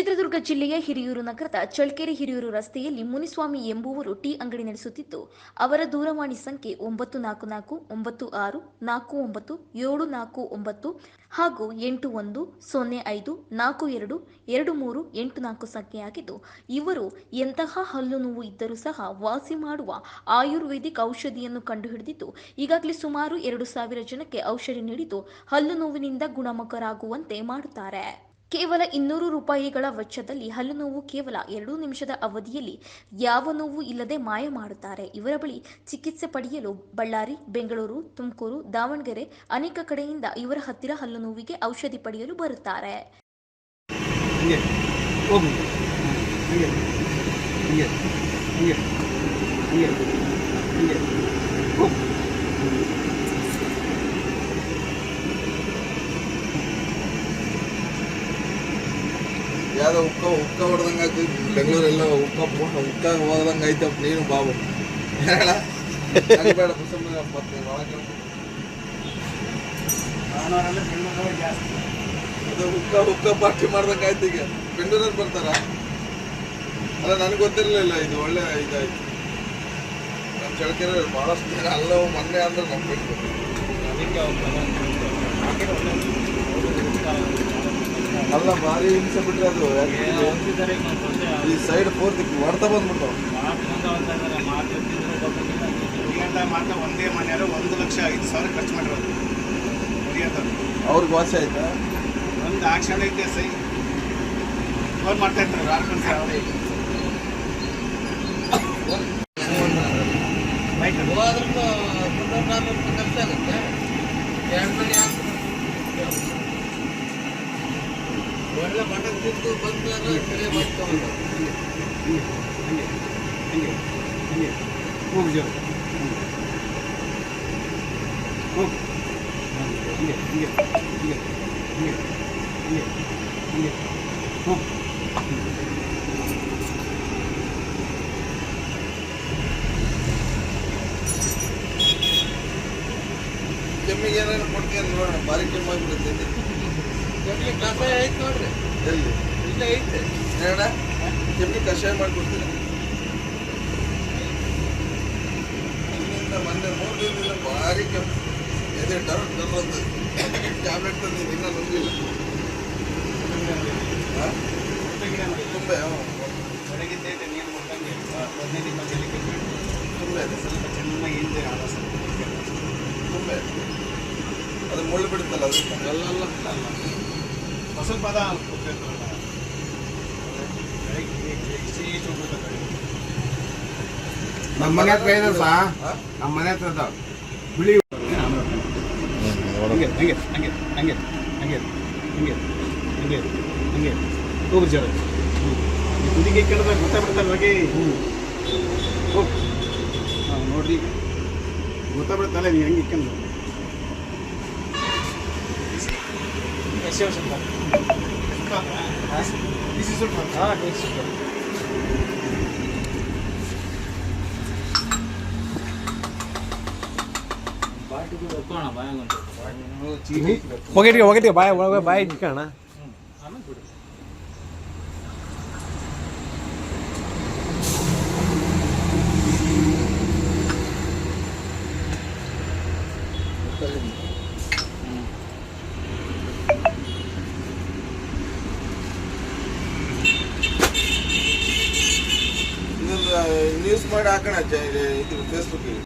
ಚಿತ್ರದುರ್ಗ ಜಿಲ್ಲೆಯ ಹಿರಿಯೂರು ನಗರದ ಚಳ್ಳಕೆರೆ ಹಿರಿಯೂರು ರಸ್ತೆಯಲ್ಲಿ ಮುನಿಸ್ವಾಮಿ ಎಂಬುವರು ಟೀ ಅಂಗಡಿ ನಡೆಸುತ್ತಿದ್ದು, ಅವರ ದೂರವಾಣಿ ಸಂಖ್ಯೆ 9444494749 ಹಾಗೂ 8105422384 ಸಂಖ್ಯೆಯಾಗಿದ್ದು, ಇವರು ಎಂತಹ ಹಲ್ಲು ನೋವು ಇದ್ದರೂ ಸಹ ವಾಸಿ ಮಾಡುವ ಆಯುರ್ವೇದಿಕ್ ಔಷಧಿಯನ್ನು ಕಂಡುಹಿಡಿದಿದ್ದು, ಈಗಾಗಲೇ ಸುಮಾರು 2000 ಜನಕ್ಕೆ ಔಷಧಿ ನೀಡಿದ್ದು, ಹಲ್ಲು ನೋವಿನಿಂದ ಗುಣಮುಖರಾಗುವಂತೆ ಮಾಡುತ್ತಾರೆ. ಕೇವಲ 200 ರೂಪಾಯಿಗಳ ವೆಚ್ಚದಲ್ಲಿ ಹಲ್ಲು ನೋವು ಕೇವಲ 2 ನಿಮಿಷದ ಅವಧಿಯಲ್ಲಿ ಯಾವ ನೋವು ಇಲ್ಲದೆ ಮಾಯ ಮಾಡುತ್ತಾರೆ. ಇವರ ಬಳಿ ಚಿಕಿತ್ಸೆ ಪಡೆಯಲು ಬಳ್ಳಾರಿ, ಬೆಂಗಳೂರು, ತುಮಕೂರು, ದಾವಣಗೆರೆ ಅನೇಕ ಕಡೆಯಿಂದ ಇವರ ಹತ್ತಿರ ಹಲ್ಲು ನೋವಿಗೆ ಔಷಧಿ ಪಡೆಯಲು ಬರುತ್ತಾರೆ. ಯಾವ್ದೋ ಉಕ್ಕ ಹೊಡೆದಂಗೆ ಆಗ್ತೈತಿ ಬೆಂಗಳೂರೆಲ್ಲ ಉಕ್ಕ ಹೋದಂಗೆ ಐತಪ್ಪ ನೀನು ಬಾಬು ಹೇಳ ಬೇಡ ಅದು ಉಕ್ಕ ಪಾರ್ಟಿ ಮಾಡ್ದಂಗೆ ಆಯ್ತು. ಈಗ ಬೆಂಗಳೂರಲ್ಲಿ ಬರ್ತಾರ ಅಲ್ಲ, ನನಗೆ ಗೊತ್ತಿರಲಿಲ್ಲ ಇದು ಒಳ್ಳೆ ಇದಾಯ್ತು. ನಮ್ಮ ಚಳ್ಳಕೆರೆ ಭಾಳಷ್ಟು ಜನ ಅಲ್ಲವು ಮೊನ್ನೆ ಅಂದ್ರೆ ನಂಬಿಟ್ಟು ಅಲ್ಲ ಭಾರಿ ಹಿಂಸೆ ಬಿಟ್ರೆ ಅದು ಈ ಸೈಡ್ ಪೂರ್ತಿ ಹೊಡ್ತಾ ಬಂದ್ಬಿಟ್ಟು ಒಂದೇ ಮನೆಯವರು 1,05,000 ಖರ್ಚು ಮಾಡಿರೋದು. ಅವ್ರಿಗೆ ವಾಸಿ ಆಯ್ತಾ? ಒಂದು ಆಕ್ಷನ್ ಐತೆ ಸೈ ಅವ್ರು ಮಾಡ್ತಾ ಇರ್ತಾರೆ ಒಳ್ಳೆ ಬಟನ್ ತಿಂದು ಬಂದು ಕೆಮ್ಮಿಗೆ ಏನಾದ್ರು ಕೊಡ್ತೀನಿ ನೋಡೋಣ. ಭಾರಿ ಕೆಮ್ಮಾಗ್ಬಿಡುತ್ತೆ. ಕೆಮ್ಮಿಗೆ ಕಷಾಯ ಐತೆ ನೋಡ್ರಿ. ಎಲ್ಲಿ ಇಲ್ಲ ಐತೆ ಹೇಳ. ಕೆಮ್ಮಿಗೆ ಕಷಾಯ ಮಾಡಿಕೊಡ್ತೀನಿ. ಇಲ್ಲಿಂದ ಮೊನ್ನೆ 3 ದಿನದಿಂದ ಭಾರಿ ಕೆಮ್ಮು. ಎದೆ ಡರ್ ಅಂತ ಟ್ಯಾಬ್ಲೆಟ್ ತಂದಿದ್ದೀನಿ, ಇನ್ನೂ ನುಂಗಿಲ್ಲ. ತುಂಬ ಹೊರಗಿದ್ದ ಇದೆ ನೀರು ಮುಟ್ಟಂಗೆ 15-20 ತುಂಬ ಇದೆ. ಸ್ವಲ್ಪ ಚೆನ್ನಾಗಿ ಹಿಂದೆ ತುಂಬ ಅದು ಮುಳ್ಳು ಬಿಡುತ್ತಲ್ಲ ಅದು ಅಲ್ಲ ಸ್ವಲ್ಪ ಅದ ನಮ್ಮ ಮನೆ ಹತ್ರ ಇದೆ ಸಾ, ನಮ್ಮ ಮನೆ ಹತ್ರ ಇದಾವ ಬಿಳಿ ಹಂಗೆ ಹೋಗಿ ಜರ ತುದಿಗೆ ಕೇಳಿದ್ರೆ ಗೊತ್ತಾಗ್ಬಿಡ್ತಾರೆ ಹಾಗೆ ಹೋಗಿ ನೋಡ್ರಿ ಗೊತ್ತಾಗ್ಬಿಡುತ್ತಲ್ಲ ನೀವು ಹೆಂಗೆ ಇಕ್ಕಂದು ಒಗಟಿಗೆ ಬಾಯ್ ಒಳಗೆ ಬಾಯಿ ಇಟ್ಕೋಣ. ನ್ಯೂಸ್ ಮಾಡಿ ಹಾಕೋಣ ಇದು ಫೇಸ್ಬುಕ್ಗೆ.